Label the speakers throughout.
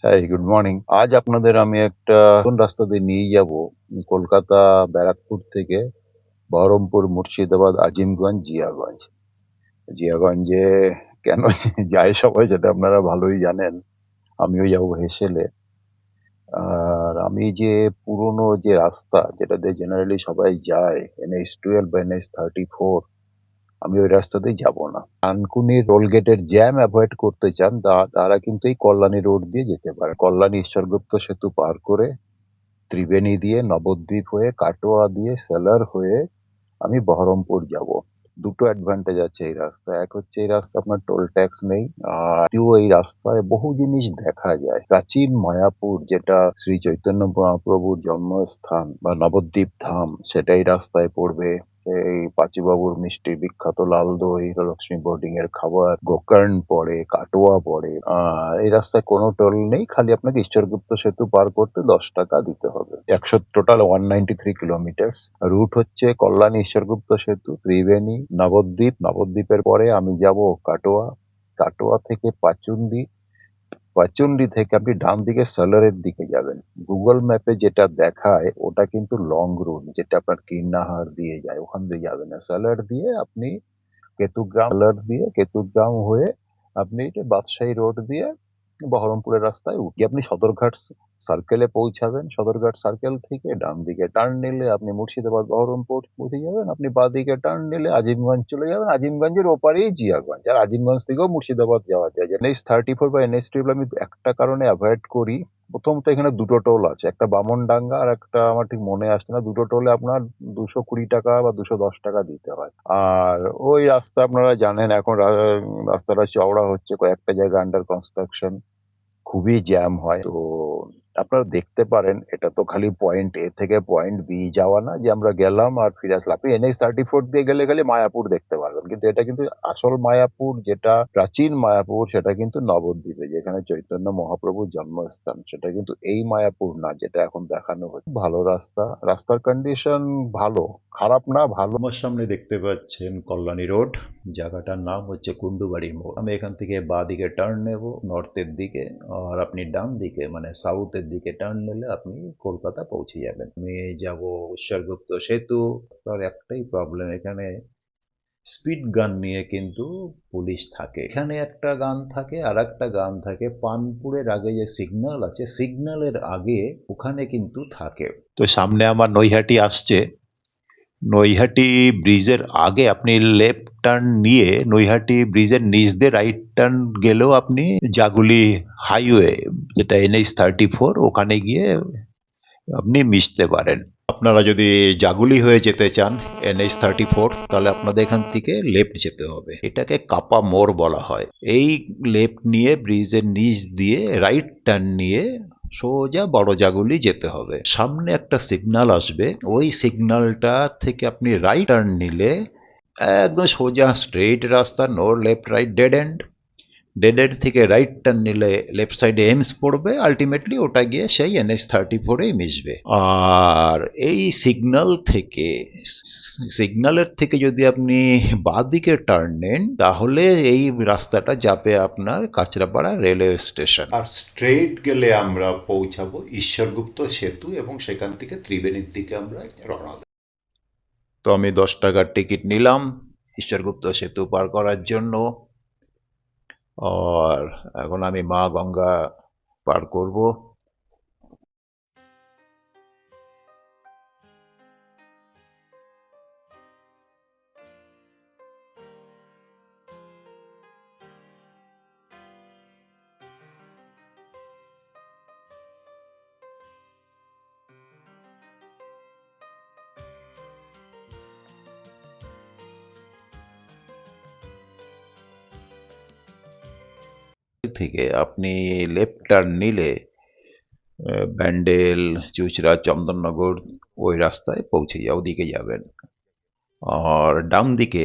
Speaker 1: High, good morning. আজ আপনাদের আমি একটা নতুন রাস্তা দিয়ে নিয়ে যাব কলকাতা ব্যারাকপুর থেকে বহরমপুর, মুর্শিদাবাদ, আজিমগঞ্জ, জিয়াগঞ্জ। জিয়াগঞ্জে কেন যায় সবাই সেটা আপনারা ভালোই জানেন। আমিও যাবো হেসেলে। আর আমি যে পুরনো যে রাস্তা যেটা দিয়ে জেনারেলি সবাই যায়, NH-12 বা NH-34, আমি ওই রাস্তা দিয়ে যাব না। ডানকুনি টোল গেটের জ্যাম অ্যাভয়েড করতে চান তারা কিন্তু এই কল্যাণী রোড দিয়ে যেতে পারে। কল্যাণী ঈশ্বরগুপ্ত সেতু পার করে ত্রিবেণী দিয়ে, নবদ্বীপ হয়ে, কাটোয়া দিয়ে, সেলার হয়ে আমি বহরমপুর যাব। দুটো অ্যাডভান্টেজ আছে এই রাস্তায়। এক হচ্ছে এই রাস্তা আপনার টোল ট্যাক্স নেই। আর দ্বিতীয়, এই রাস্তায় বহু জিনিস দেখা যায়। প্রাচীন মায়াপুর, যেটা শ্রী চৈতন্য মহাপ্রভুর জন্মস্থান বা নবদ্বীপ ধাম, সেটা এই রাস্তায় পড়বে। এই পাঁচুবাবুর মিষ্টি, বিখ্যাত লাল দই, লক্ষ্মী বোর্ডিং এর খাবার, গোকর্ণ পড়ে, কাটোয়া পড়ে। এই রাস্তায় কোনো টোল নেই, খালি আপনাকে ঈশ্বরগুপ্ত সেতু পার করতে 10 টাকা দিতে হবে। Total 193 kilometre. রুট হচ্ছে কল্যাণী ঈশ্বরগুপ্ত সেতু, ত্রিবেণী, নবদ্বীপ। নবদ্বীপের পরে আমি যাব কাটোয়া। কাটোয়া থেকে পাচুন্ডি। পাচুন্ডি থেকে আপনি ডান দিকে সালারের দিকে যাবেন। গুগল ম্যাপে যেটা দেখায় ওটা কিন্তু লং রুট, যেটা আপনার কীর্ণাহার দিয়ে যায়, ওখান দিয়ে যাবেন না। সালার দিয়ে আপনি কেতুগ্রাম, সালার দিয়ে কেতুগ্রাম হয়ে আপনি বাদশাহী রোড দিয়ে বহরমপুরের রাস্তায় উঠে আপনি সদরঘাট সার্কেলে পৌঁছাবেন। সদরঘাট সার্কেল থেকে ডান দিকে টার্ন নিলে আপনি মুর্শিদাবাদ, বহরমপুর পৌঁছে যাবেন। আপনি বাঁ দিকে টার্ন নিলে আজিমগঞ্জ চলে যাবেন। আজিমগঞ্জের ওপারেই জিয়াগঞ্জ। আর আজিমগঞ্জ থেকেও মুর্শিদাবাদ যাওয়া যায়। NH-34 বা NH-12 আমি একটা কারণে অ্যাভয়েড করি। প্রথমত এখানে দুটো টোল আছে, একটা বামনডাঙ্গা আর একটা আমার ঠিক মনে আসছে না। দুটো টোলে আপনার 220 টাকা বা 210 টাকা দিতে হয়। আর ওই রাস্তা আপনারা জানেন, এখন রাস্তাটা চওড়া হচ্ছে, কয়েকটা জায়গা আন্ডার কনস্ট্রাকশন। খুবই জ্যাম হয়। তো আপনারা দেখতে পারেন, এটা তো খালি পয়েন্ট এ থেকে পয়েন্ট বি যাওয়া না যে আমরা গেলাম আর ফিরে আসলাম। আপনি NH-34 দিয়ে গেলে খালি মায়াপুর দেখতে পারবেন, কিন্তু এটা কিন্তু আসল মায়াপুর, যেটা প্রাচীন মায়াপুর, সেটা কিন্তু নবদ্বীপে, যেখানে চৈতন্য মহাপ্রভুর জন্মস্থান। সেটা কিন্তু এই মায়াপুর না যেটা এখন দেখানো হচ্ছে। ভালো রাস্তা, রাস্তার কন্ডিশন ভালো, খারাপ না, ভালো। আমার সামনে দেখতে পাচ্ছেন কল্যাণী রোড। জায়গাটার নাম হচ্ছে কুন্ডুবাড়ির মোড়। আমি এখান থেকে বাঁ দিকে টার্ন নেব নর্থের দিকে, আর আপনি ডান দিকে মানে সাউথের দিকে টার্ন নিলে আপনি কলকাতা পৌঁছে যাবেন। আমি যাব ঈশ্বরগুপ্ত সেতু। তার একটাই প্রবলেম, এখানে স্পিড গান নিয়ে কিন্তু পুলিশ থাকে। এখানে একটা গান থাকে আর একটা গান থাকে পানপুরের আগে যে সিগন্যাল আছে, সিগন্যালের আগে ওখানে কিন্তু থাকে। তো সামনে আমার নৈহাটি আসছে। নৈহাটি ব্রিজের আগে আপনি লেফট টার্ন নিয়ে নৈহাটি ব্রিজের নিচ দিয়ে রাইট টার্ন গেলেও আপনি জাগুলি হাইওয়ে, যেটা NH-34, ওখানে গিয়ে আপনি মিশতে পারেন। আপনারা যদি জাগুলি হয়ে যেতে চান NH-34, তাহলে আপনাদের এখান থেকে লেফট যেতে হবে। এটাকে কাপা মোড় বলা হয়। এই লেফট নিয়ে ব্রিজের নিচ দিয়ে রাইট টার্ন নিয়ে সোজা বড় জাগুলি যেতে হবে। সামনে একটা সিগন্যাল আসবে, ওই সিগন্যালটা থেকে আপনি রাইট টার্ন নিলে একদম সোজা স্ট্রেইট রাস্তা, no left right, dead end. Dead end থেকে রাইট টার্ন নিলে লেফট সাইডে এমস পড়বে, আলটিমেটলি ওটা গিয়ে সেই NH-34-এই মিশবে। আর এই সিগন্যালের থেকে যদি আপনি বাঁ দিকে টার্ন নেন, তাহলে এই রাস্তাটা যাবে আপনার কাঁচরাপাড়া রেলওয়ে স্টেশন। আর স্ট্রেট গেলে আমরা পৌঁছাবো ঈশ্বরগুপ্ত সেতু, এবং সেখান থেকে ত্রিবেণীর দিকে আমরা রওনা দেব। তো আমি 10 টাকার টিকিট নিলাম ঈশ্বরগুপ্ত সেতু পার করার জন্য। আর এখন আমি মা গঙ্গা পার করব। থেকে আপনি লেফট টার্ন নিলে ব্যান্ডেল, চুঁচড়া, চন্দননগর ওই রাস্তায় পৌঁছে ওদিকে যাবেন। আর ডান দিকে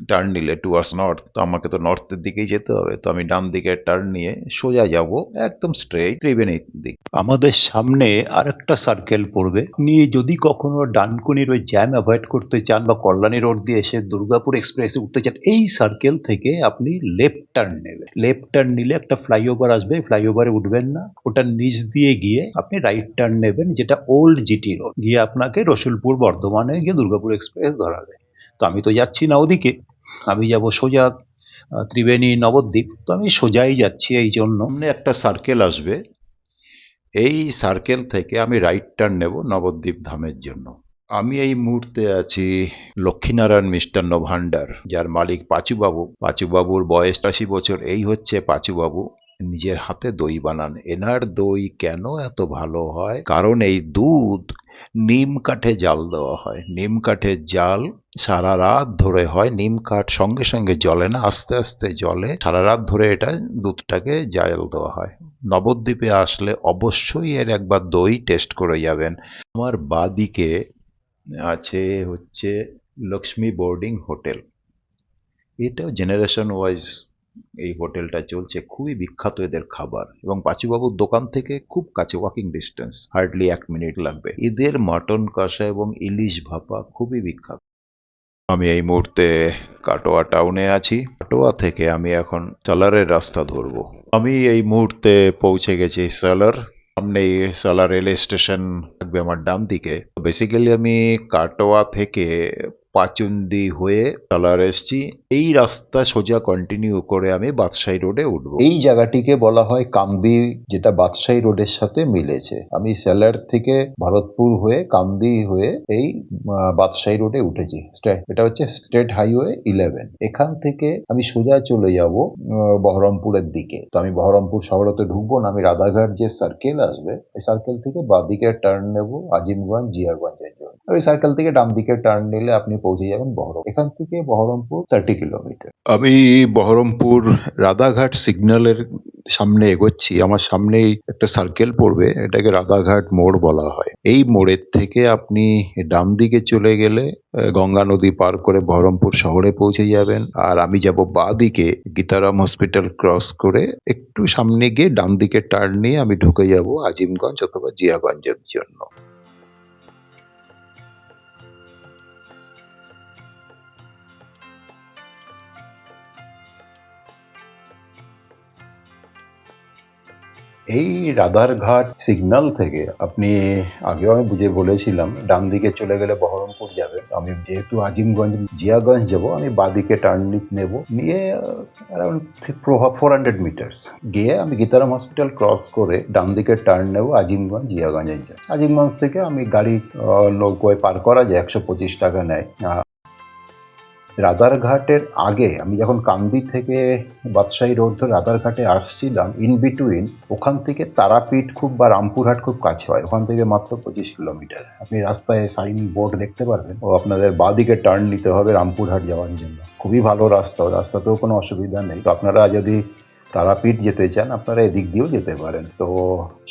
Speaker 1: টার্ন নিলে টুয়ার্ডস নর্থ, তো আমাকে তো নর্থের দিকেই যেতে হবে, তো আমি ডান দিকে টার্ন নিয়ে সোজা যাব একদম স্ট্রেইট ত্রিবেণীর দিক। আমাদের সামনে আরেকটা সার্কেল পড়বে। আপনি যদি কখনো ডানকুনির ওই জ্যাম অ্যাভয়েড করতে চান বা কল্যাণী রোড দিয়ে এসে দুর্গাপুর এক্সপ্রেসে উঠতে চান, এই সার্কেল থেকে আপনি লেফট টার্ন নেবেন। লেফট টার্ন নিলে একটা ফ্লাইওভার আসবে, ফ্লাইওভারে উঠবেন না, ওটার নিচ দিয়ে গিয়ে আপনি রাইট টার্ন নেবেন, যেটা ওল্ড জিটি রোড, গিয়ে আপনাকে রসুলপুর বর্ধমানে গিয়ে দুর্গাপুর এক্সপ্রেস ধরাবে। তো আমি তো যাচ্ছি না ওদিকে, আমি যাব সোজা ত্রিবেণী নবদ্বীপ। তো আমি সোজাই যাচ্ছি, এই জন্য সামনে একটা সার্কেল আসবে, এই সার্কেল থেকে আমি রাইট টার্ন নেব নবদ্বীপ ধামের জন্য। আমি এই মুহূর্তে আছি লক্ষ্মীনারায়ণ মিষ্টান্ন ভান্ডার, যার মালিক পাঁচুবাবু। পাঁচুবাবুর বয়স ৮০ বছর। এই হচ্ছে পাঁচুবাবু, নিজের হাতে দই বানান। এনার দই কেন এত ভালো হয়, কারণ এই দুধ নিম কাঠে জাল দেওয়া হয়। নিম কাঠের জাল সারা রাত ধরে হয়, নিম কাঠ সঙ্গে সঙ্গে জ্বলে না, আস্তে আস্তে জ্বলে, সারা রাত ধরে এটা দুধটাকে জাল দেওয়া হয়। নবদ্বীপে আসলে অবশ্যই এর একবার দই টেস্ট করে যাবেন। আমার বাদিকে আছে হচ্ছে লক্ষ্মী বোর্ডিং হোটেল, এটাও জেনারেশন ওয়াইজ এই হোটেলটা চলছে, খুবই বিখ্যাত এদের খাবার, এবং পাঁচুবাবুর দোকান থেকে খুব কাছে, ওয়াকিং ডিস্টেন্স, হার্ডলি 1 মিনিট লাগবে। এদের মাটন কষা এবং ইলিশ ভাপা খুবই বিখ্যাত। আমি এই মুহূর্তে কাটোয়া টাউনে আছি। কাটোয়া থেকে আমি এখন সালারের রাস্তা ধরবো। আমি এই মুহূর্তে পৌঁছে গেছি সালার। সামনেই সালার রেল স্টেশন থাকবে আমার ডান দিকে। বেসিক্যালি আমি কাটোয়া থেকে পাচুন্দি হয়ে সালার এসছি। এই রাস্তা সোজা কন্টিনিউ করে আমি বাদশাহী রোডে উঠবো। এই জায়গাটিকে বলা হয় কামদি, যেটা বাদশাহী রোডের সাথে মিলেছে। আমি সালার থেকে ভরতপুর হয়ে কামদি হয়ে এই বাদশাহী রোডে উঠেছি। এটা হচ্ছে স্টেট হাইওয়ে 11। এখান থেকে আমি সোজা চলে যাব বহরমপুরের দিকে। তো আমি বহরমপুর শহরতে ঢুকবো না, আমি রাধাঘাট যে সার্কেল আসবে, এই সার্কেল থেকে বাঁদিকে টার্ন নেব আজিমগঞ্জ জিয়াগঞ্জের জন্য। আর ওই সার্কেল থেকে ডান দিকে টার্ন নিলে আপনি পৌঁছে যাবেন বহরমপুর। এখান থেকে বহরমপুর 30 কিলোমিটার। আমি বহরমপুর রাধাঘাট সিগন্যালের সামনে এগোচ্ছি। আমার সামনেই একটা সার্কেল পড়বে, এটাকে রাধাঘাট মোড় বলা হয়। এই মোড়ের থেকে আপনি ডান দিকে চলে গেলে গঙ্গা নদী পার করে বহরমপুর শহরে পৌঁছে যাবেন। আর আমি যাব বাঁ দিকে, গীতারাম হসপিটাল ক্রস করে একটু সামনে গিয়ে ডান দিকে টার্ন নিয়ে আমি ঢুকে যাব আজিমগঞ্জ অথবা জিয়াগঞ্জের জন্য। এই রাধারঘাট সিগন্যাল থেকে আপনি, আগেও আমি বুঝে বলেছিলাম, ডান দিকে চলে গেলে বহরমপুর যাবে। আমি যেহেতু আজিমগঞ্জ জিয়াগঞ্জ যাব, আমি বাঁদিকে টার্ন নেব, নিয়ে অ্যারাউন্ড 400 মিটার্স গিয়ে আমি গীতারাম হসপিটাল ক্রস করে ডান দিকে টার্ন নেব আজিমগঞ্জ জিয়াগঞ্জের জন্য। আজিমগঞ্জ থেকে আমি গাড়ি নৌকোয় পার করা যায়, 125 টাকা নেয়। রাধারঘাটের আগে আমি যখন কান্দি থেকে বাদশাহী রোড ধরে রাধারঘাটে আসছিলাম, ইন বিটুইন ওখান থেকে তারাপীঠ খুব বা রামপুরহাট খুব কাছে হয়, ওখান থেকে মাত্র 25 কিলোমিটার। আপনি রাস্তায় সাইন বোর্ড দেখতে পারবেন, ও আপনাদের বাঁদিকে টার্ন নিতে হবে রামপুরহাট যাওয়ার জন্য। খুবই ভালো রাস্তা, রাস্তাতেও কোনো অসুবিধা নেই। তো আপনারা যদি তারাপীঠ যেতে চান, আপনারা এদিক দিয়েও যেতে পারেন। তো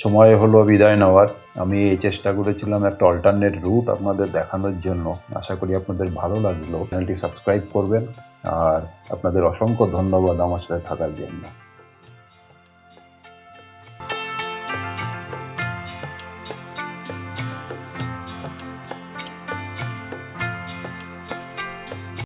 Speaker 1: সময় হলো বিদায় নেওয়ার। আমি এই চেষ্টা করেছিলাম একটা অল্টারনেট রুট আপনাদের দেখানোর জন্য। আশা করি আপনাদের ভালো লাগলো। চ্যানেলটি সাবস্ক্রাইব করবেন, আর আপনাদের অসংখ্য ধন্যবাদ আমার সাথে থাকার জন্য।